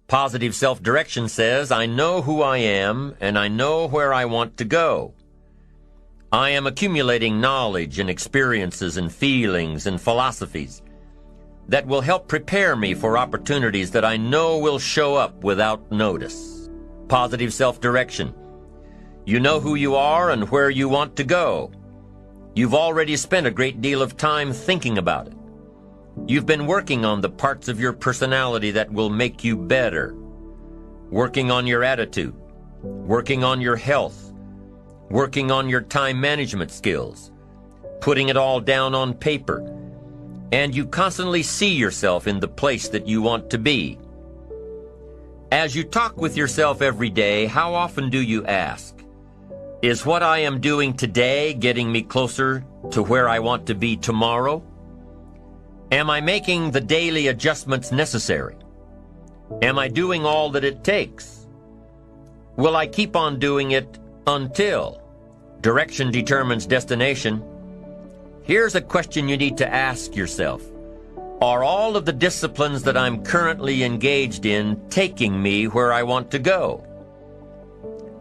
Positive self-direction says, I know who I am and I know where I want to go. I am accumulating knowledge and experiences and feelings and philosophies that will help prepare me for opportunities that I know will show up without notice. Positive self-direction. You know who you are and where you want to go. You've already spent a great deal of time thinking about it. You've been working on the parts of your personality that will make you better. Working on your attitude. Working on your health. Working on your time management skills. Putting it all down on paper. And you constantly see yourself in the place that you want to be. As you talk with yourself every day, how often do you ask, is what I am doing today getting me closer to where I want to be tomorrow? Am I making the daily adjustments necessary? Am I doing all that it takes? Will I keep on doing it until? Direction determines destination. Here's a question you need to ask yourself. Are all of the disciplines that I'm currently engaged in taking me where I want to go?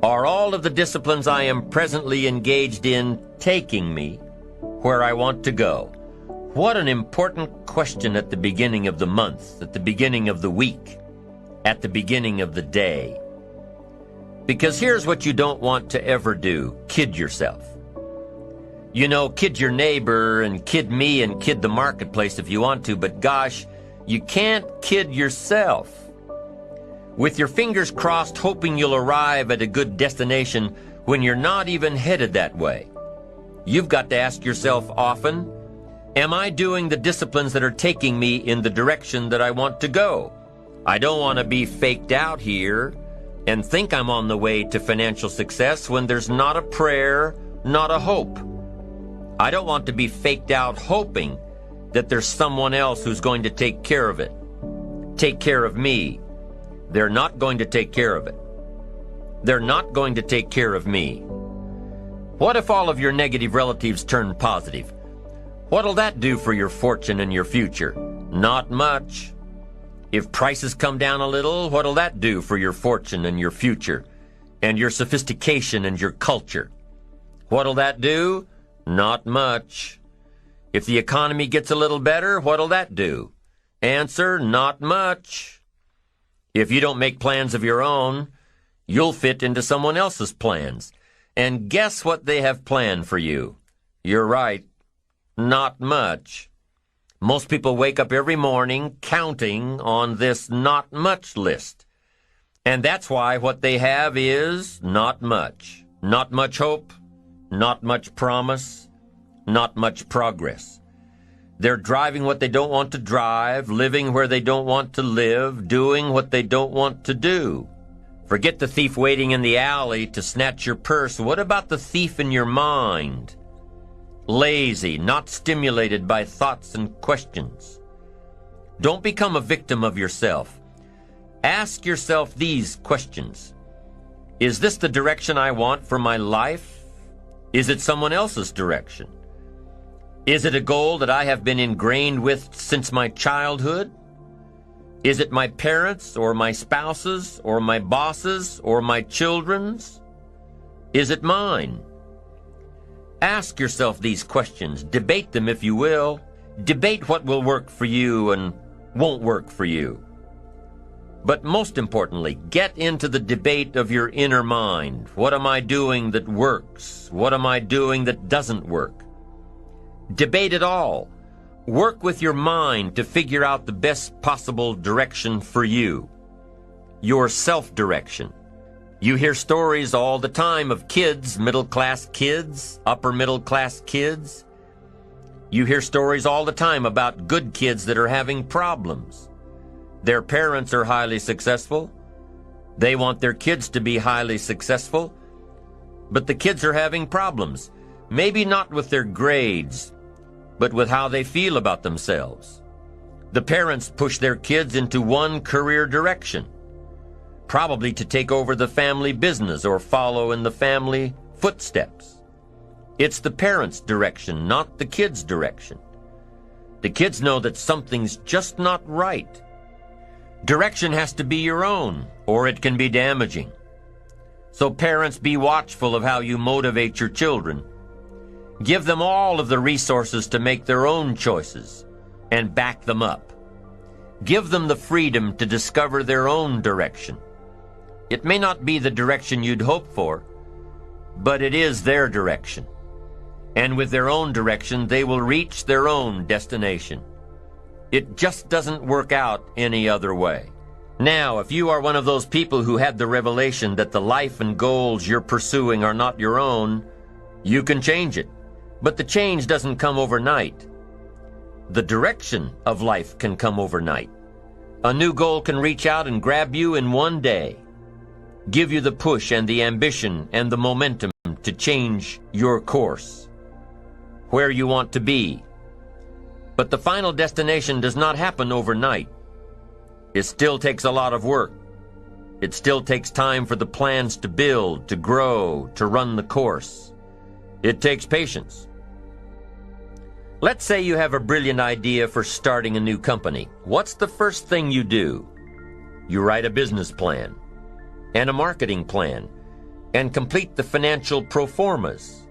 Are all of the disciplines I am presently engaged in taking me where I want to go? What an important question at the beginning of the month, at the beginning of the week, at the beginning of the day. Because here's what you don't want to ever do: kid yourself. You know, kid your neighbor and kid me and kid the marketplace if you want to, but gosh, you can't kid yourself. With your fingers crossed, hoping you'll arrive at a good destination when you're not even headed that way. You've got to ask yourself often, am I doing the disciplines that are taking me in the direction that I want to go? I don't want to be faked out here and think I'm on the way to financial success when there's not a prayer, not a hope. I don't want to be faked out hoping that there's someone else who's going to take care of it. Take care of me. They're not going to take care of it. They're not going to take care of me. What if all of your negative relatives turn positive? What'll that do for your fortune and your future? Not much. If prices come down a little, what'll that do for your fortune and your future and your sophistication and your culture? What'll that do? Not much. If the economy gets a little better, what'll that do? Answer, not much. If you don't make plans of your own, you'll fit into someone else's plans. And guess what they have planned for you? You're right. Not much. Most people wake up every morning counting on this not much list. And that's why what they have is not much. Not much hope, not much promise, not much progress. They're driving what they don't want to drive, living where they don't want to live, doing what they don't want to do. Forget the thief waiting in the alley to snatch your purse. What about the thief in your mind? Lazy, not stimulated by thoughts and questions. Don't become a victim of yourself. Ask yourself these questions. Is this the direction I want for my life? Is it someone else's direction? Is it a goal that I have been ingrained with since my childhood? Is it my parents' or my spouse's or my boss's or my children's? Is it mine? Ask yourself these questions. Debate them if you will. Debate what will work for you and won't work for you. But most importantly, get into the debate of your inner mind. What am I doing that works? What am I doing that doesn't work? Debate it all. Work with your mind to figure out the best possible direction for you. Your self-direction. You hear stories all the time of kids, middle-class kids, upper-middle-class kids. You hear stories all the time about good kids that are having problems. Their parents are highly successful. They want their kids to be highly successful. But the kids are having problems. Maybe not with their grades, but with how they feel about themselves. The parents push their kids into one career direction, probably to take over the family business or follow in the family footsteps. It's the parents' direction, not the kids' direction. The kids know that something's just not right. Direction has to be your own, or it can be damaging. So parents, be watchful of how you motivate your children. Give them all of the resources to make their own choices and back them up. Give them the freedom to discover their own direction. It may not be the direction you'd hoped for, but it is their direction. And with their own direction, they will reach their own destination. It just doesn't work out any other way. Now, if you are one of those people who had the revelation that the life and goals you're pursuing are not your own, you can change it. But the change doesn't come overnight. The direction of life can come overnight. A new goal can reach out and grab you in one day, give you the push and the ambition and the momentum to change your course, where you want to be. But the final destination does not happen overnight. It still takes a lot of work. It still takes time for the plans to build, to grow, to run the course. It takes patience. Let's say you have a brilliant idea for starting a new company. What's the first thing you do? You write a business plan and a marketing plan and complete the financial pro formas.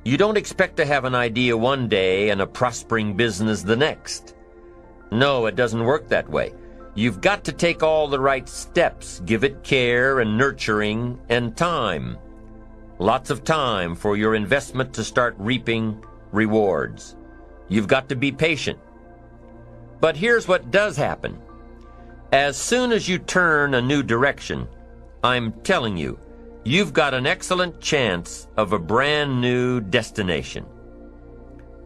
You don't expect to have an idea one day and a prospering business the next. No, it doesn't work that way. You've got to take all the right steps, give it care and nurturing and time. Lots of time for your investment to start reaping rewards. You've got to be patient. But here's what does happen. As soon as you turn a new direction, I'm telling you, you've got an excellent chance of a brand new destination.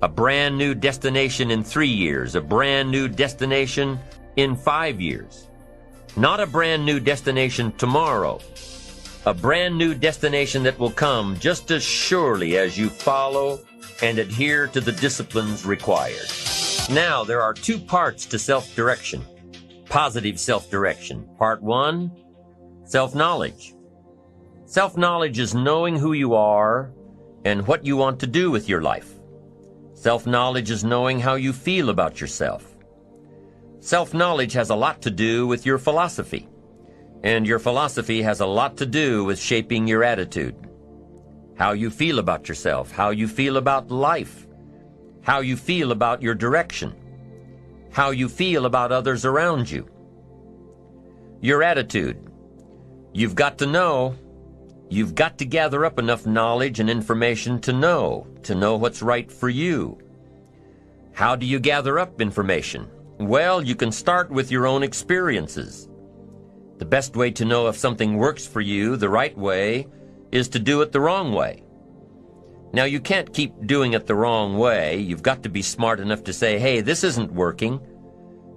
A brand new destination in 3 years, a brand new destination in 5 years. Not a brand new destination tomorrow. A brand new destination that will come just as surely as you follow and adhere to the disciplines required. Now, there are 2 parts to self-direction. Positive self-direction. Part 1, self-knowledge. Self-knowledge is knowing who you are and what you want to do with your life. Self-knowledge is knowing how you feel about yourself. Self-knowledge has a lot to do with your philosophy, and your philosophy has a lot to do with shaping your attitude. How you feel about yourself, how you feel about life, how you feel about your direction, how you feel about others around you. Your attitude. You've got to know. You've got to gather up enough knowledge and information to know what's right for you. How do you gather up information? Well, you can start with your own experiences. The best way to know if something works for you the right way is to do it the wrong way. Now, you can't keep doing it the wrong way. You've got to be smart enough to say, hey, this isn't working,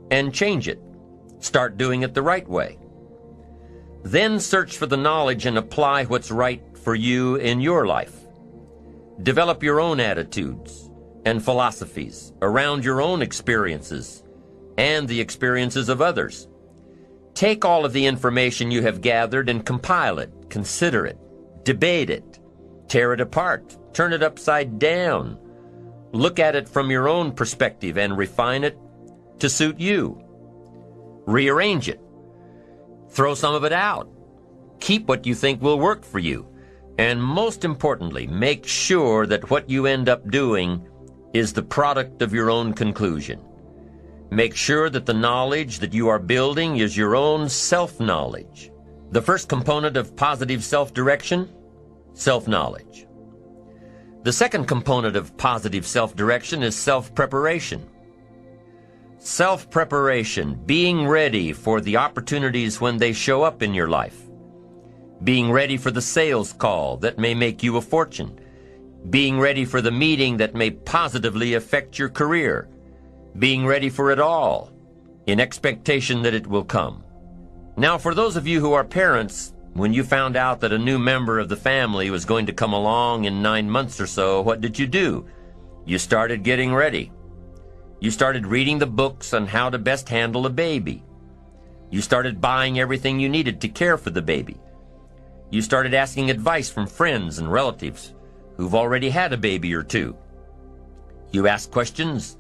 and change it. Start doing it the right way. Then search for the knowledge and apply what's right for you in your life. Develop your own attitudes and philosophies around your own experiences and the experiences of others. Take all of the information you have gathered and compile it, consider it, debate it, tear it apart, turn it upside down. Look at it from your own perspective and refine it to suit you. Rearrange it. Throw some of it out. Keep what you think will work for you. And most importantly, make sure that what you end up doing is the product of your own conclusion. Make sure that the knowledge that you are building is your own self-knowledge. The first component of positive self-direction, self-knowledge. The second component of positive self-direction is self-preparation. Self-preparation, being ready for the opportunities when they show up in your life. Being ready for the sales call that may make you a fortune. Being ready for the meeting that may positively affect your career. Being ready for it all, in expectation that it will come. Now, for those of you who are parents, when you found out that a new member of the family was going to come along in 9 months or so, what did you do? You started getting ready. You started reading the books on how to best handle a baby. You started buying everything you needed to care for the baby. You started asking advice from friends and relatives who've already had a baby or two. You asked questions,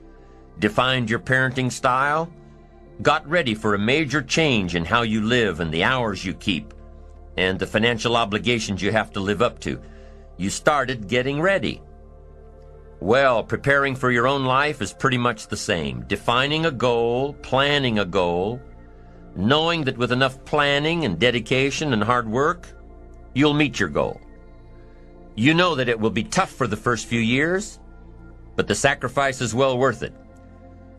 defined your parenting style, got ready for a major change in how you live and the hours you keep and the financial obligations you have to live up to. You started getting ready. Well, preparing for your own life is pretty much the same. Defining a goal, planning a goal, knowing that with enough planning and dedication and hard work, you'll meet your goal. You know that it will be tough for the first few years, but the sacrifice is well worth it.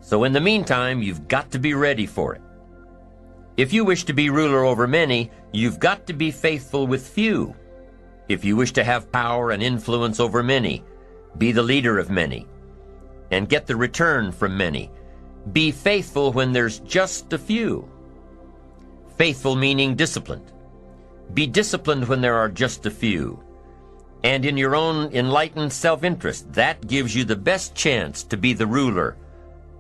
So in the meantime, you've got to be ready for it. If you wish to be ruler over many, you've got to be faithful with few. If you wish to have power and influence over many, be the leader of many, and get the return from many. Be faithful when there's just a few. Faithful meaning disciplined. Be disciplined when there are just a few. And in your own enlightened self-interest, that gives you the best chance to be the ruler,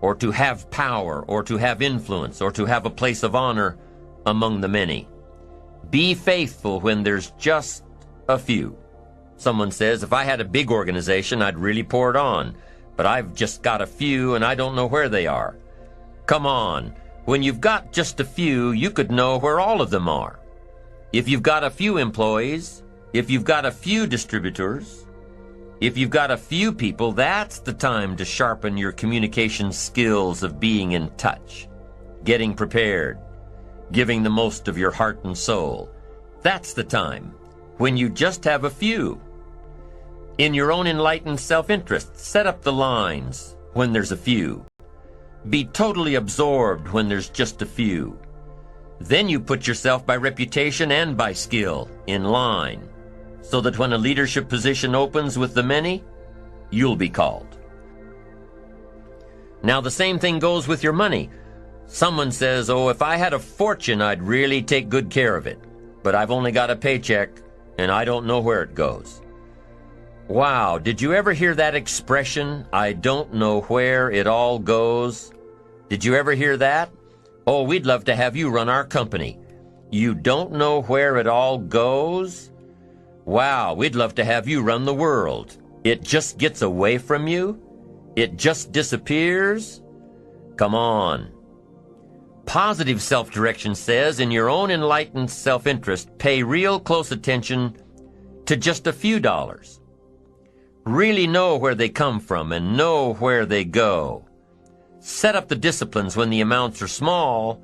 or to have power, or to have influence, or to have a place of honor among the many. Be faithful when there's just a few. Someone says, if I had a big organization, I'd really pour it on, but I've just got a few and I don't know where they are. Come on, when you've got just a few, you could know where all of them are. If you've got a few employees, if you've got a few distributors, if you've got a few people, that's the time to sharpen your communication skills of being in touch, getting prepared, giving the most of your heart and soul. That's the time when you just have a few. In your own enlightened self-interest, set up the lines when there's a few. Be totally absorbed when there's just a few. Then you put yourself by reputation and by skill in line, so that when a leadership position opens with the many, you'll be called. Now the same thing goes with your money. Someone says, oh, if I had a fortune, I'd really take good care of it. But I've only got a paycheck, and I don't know where it goes. Wow, did you ever hear that expression, I don't know where it all goes? Did you ever hear that? Oh, we'd love to have you run our company. You don't know where it all goes? Wow, we'd love to have you run the world. It just gets away from you? It just disappears? Come on. Positive self-direction says, in your own enlightened self-interest, pay real close attention to just a few dollars. Really know where they come from and know where they go. Set up the disciplines when the amounts are small,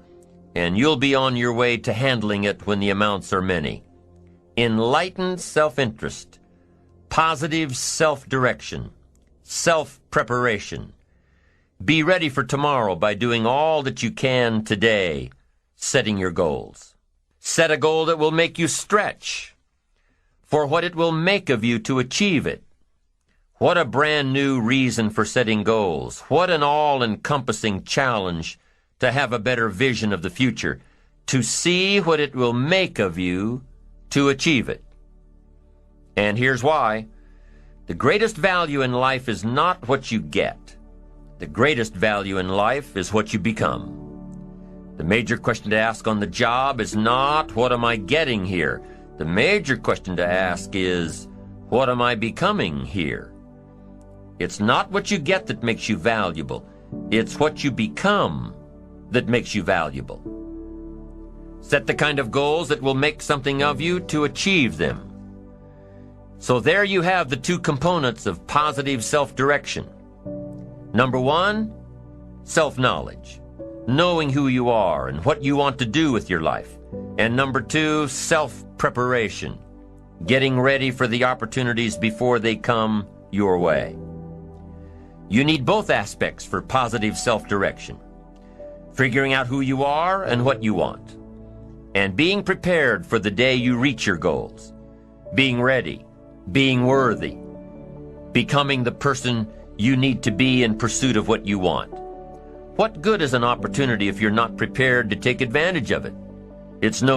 and you'll be on your way to handling it when the amounts are many. Enlightened self-interest, positive self-direction, self-preparation. Be ready for tomorrow by doing all that you can today, setting your goals. Set a goal that will make you stretch for what it will make of you to achieve it. What a brand new reason for setting goals. What an all-encompassing challenge to have a better vision of the future, to see what it will make of you to achieve it. And here's why. The greatest value in life is not what you get. The greatest value in life is what you become. The major question to ask on the job is not, what am I getting here? The major question to ask is, what am I becoming here? It's not what you get that makes you valuable. It's what you become that makes you valuable. Set the kind of goals that will make something of you to achieve them. So there you have the two components of positive self-direction. Number one, self-knowledge, knowing who you are and what you want to do with your life. And number two, self-preparation, getting ready for the opportunities before they come your way. You need both aspects for positive self-direction. Figuring out who you are and what you want. And being prepared for the day you reach your goals. Being ready, being worthy, becoming the person you need to be in pursuit of what you want. What good is an opportunity if you're not prepared to take advantage of it? It's no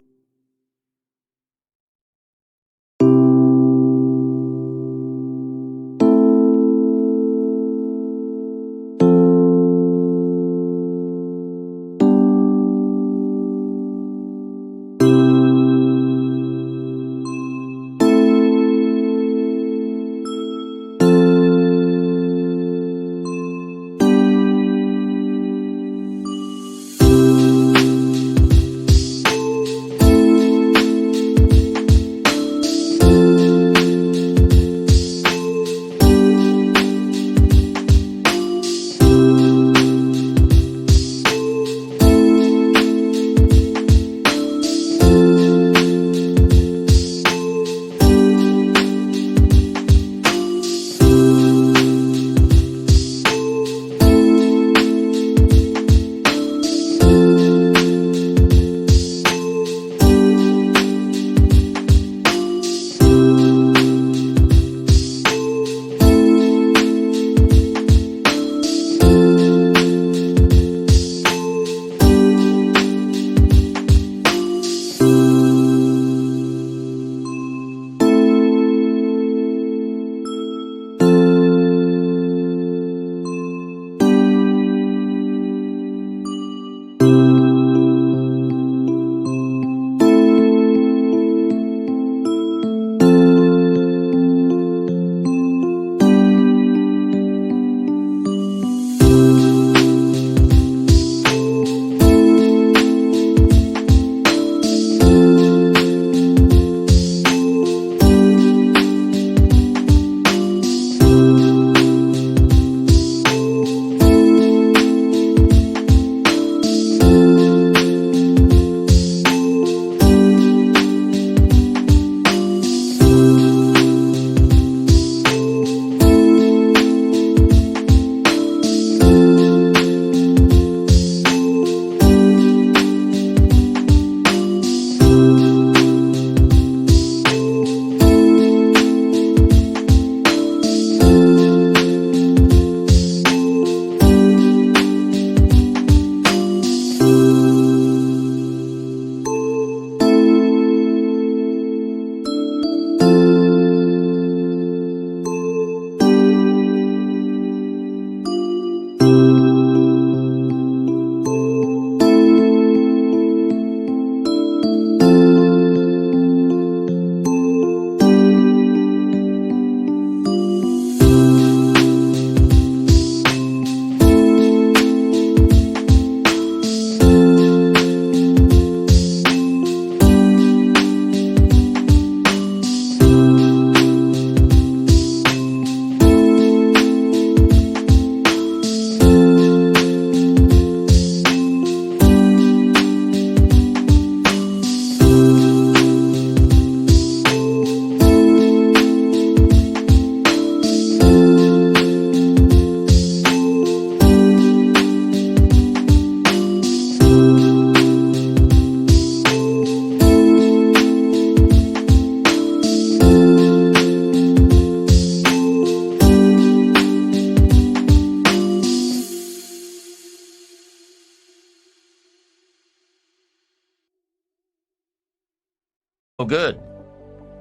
good.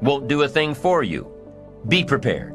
Won't do a thing for you. Be prepared.